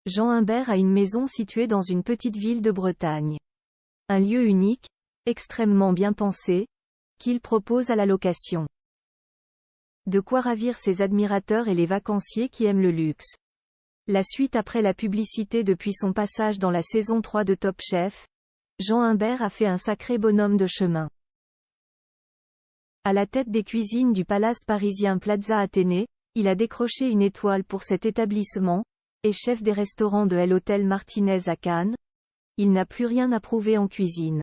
Jean Humbert a une maison située dans une petite ville de Bretagne. Un lieu unique, extrêmement bien pensé, qu'il propose à la location. De quoi ravir ses admirateurs et les vacanciers qui aiment le luxe. La suite après la publicité. Depuis son passage dans la saison 3 de Top Chef, Jean Humbert a fait un sacré bonhomme de chemin. À la tête des cuisines du palace parisien Plaza Athénée, il a décroché une étoile pour cet établissement, et chef des restaurants de l'hôtel Martinez à Cannes. Il n'a plus rien à prouver en cuisine.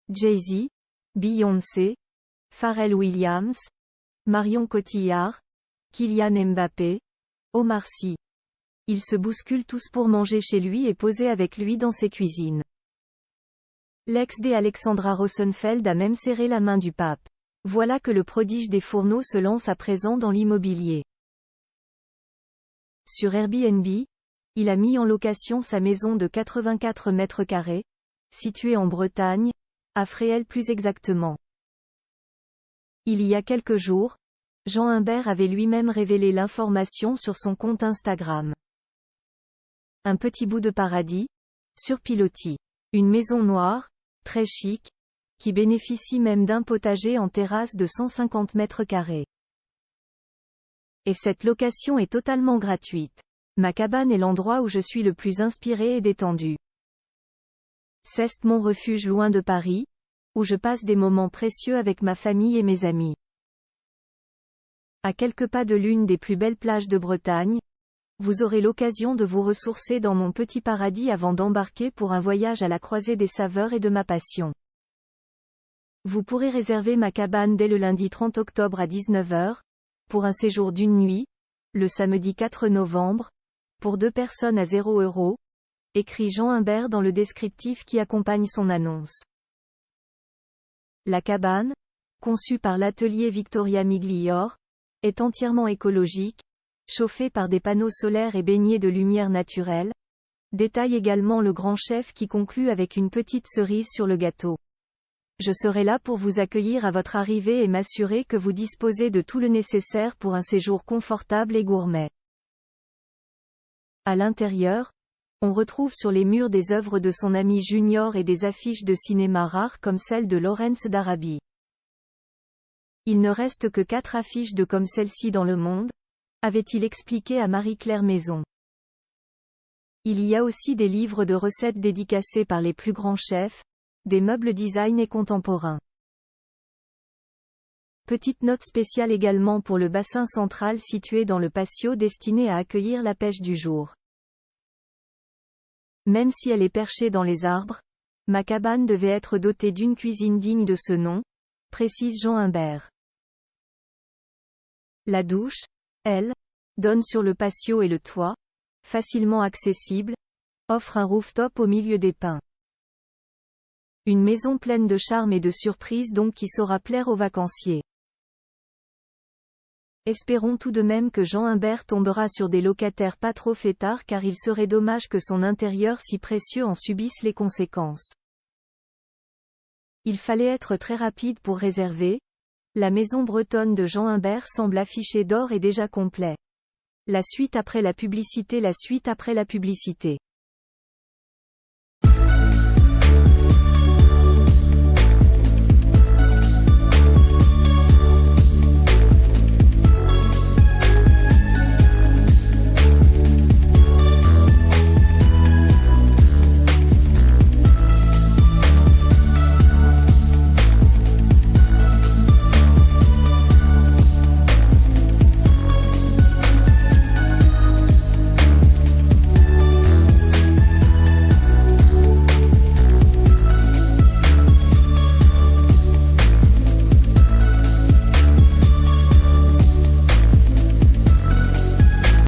Jay-Z, Beyoncé, Pharrell Williams, Marion Cotillard, Kylian Mbappé, Omar Sy. Ils se bousculent tous pour manger chez lui et poser avec lui dans ses cuisines. L'ex-D Alexandra Rosenfeld a même serré la main du pape. Voilà que le prodige des fourneaux se lance à présent dans l'immobilier. Sur Airbnb, il a mis en location sa maison de 84 mètres carrés, située en Bretagne, à Fréhel plus exactement. Il y a quelques jours, Jean Humbert avait lui-même révélé l'information sur son compte Instagram. Un petit bout de paradis, sur pilotis. Une maison noire, très chic, qui bénéficie même d'un potager en terrasse de 150 mètres carrés. Et cette location est totalement gratuite. Ma cabane est l'endroit où je suis le plus inspiré et détendu. C'est mon refuge loin de Paris, où je passe des moments précieux avec ma famille et mes amis. À quelques pas de l'une des plus belles plages de Bretagne, vous aurez l'occasion de vous ressourcer dans mon petit paradis avant d'embarquer pour un voyage à la croisée des saveurs et de ma passion. Vous pourrez réserver ma cabane dès le lundi 30 octobre à 19 h, pour un séjour d'une nuit, le samedi 4 novembre, pour 2 personnes à 0 €, écrit Jean Humbert dans le descriptif qui accompagne son annonce. La cabane, conçue par l'atelier Victoria Miglior, est entièrement écologique, chauffée par des panneaux solaires et baignée de lumière naturelle, détaille également le grand chef qui conclut avec une petite cerise sur le gâteau. Je serai là pour vous accueillir à votre arrivée et m'assurer que vous disposez de tout le nécessaire pour un séjour confortable et gourmet. À l'intérieur, on retrouve sur les murs des œuvres de son ami Junior et des affiches de cinéma rares comme celle de Lawrence d'Arabie. Il ne reste que 4 affiches de comme celle-ci dans le monde, avait-il expliqué à Marie-Claire Maison. Il y a aussi des livres de recettes dédicacés par les plus grands chefs, des meubles design et contemporains. Petite note spéciale également pour le bassin central situé dans le patio destiné à accueillir la pêche du jour. Même si elle est perchée dans les arbres, ma cabane devait être dotée d'une cuisine digne de ce nom, précise Jean Humbert. La douche, elle, donne sur le patio et le toit, facilement accessible, offre un rooftop au milieu des pins. Une maison pleine de charme et de surprises donc qui saura plaire aux vacanciers. Espérons tout de même que Jean Humbert tombera sur des locataires pas trop fêtards car il serait dommage que son intérieur si précieux en subisse les conséquences. Il fallait être très rapide pour réserver. La maison bretonne de Jean Humbert semble affichée d'or et déjà complet. La suite après la publicité.